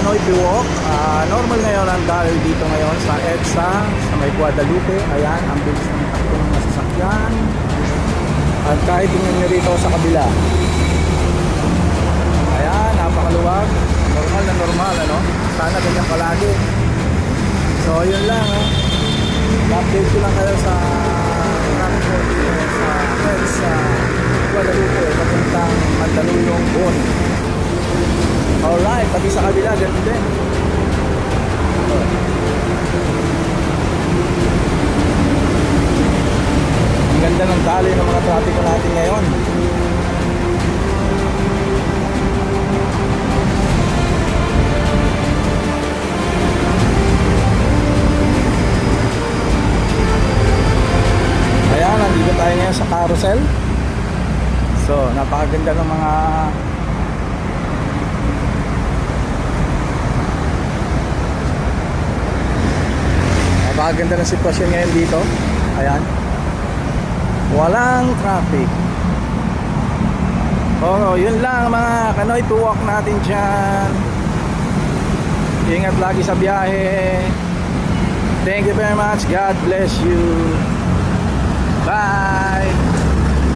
Canoy Walk. Normal ngayon ang dahil dito ngayon sa EDSA, sa may Guadalupe. Ayan, ang bilis ng takbo ng masasakyan. At kahit tingnan nyo rito sa kabila. Ayan, napakaluwag. Normal na normal, ano? Sana ganyan palagi. So, yun lang, update ko lang kayo sa traffic dito sa EDSA, Guadalupe, papuntang Mandaluyong Bon. Alright, pati sa kabila, ganun din. Ang ganda ng daloy ng mga trapiko natin ngayon. Ayan, nandito tayo ngayon sa carousel. So, napakaganda ng mga napakaganda ng sitwasyon ngayon dito. Ayan, walang traffic. Yun lang mga Canoy Walk natin dyan. Ingat lagi sa biyahe. Thank you very much. God bless you. Bye.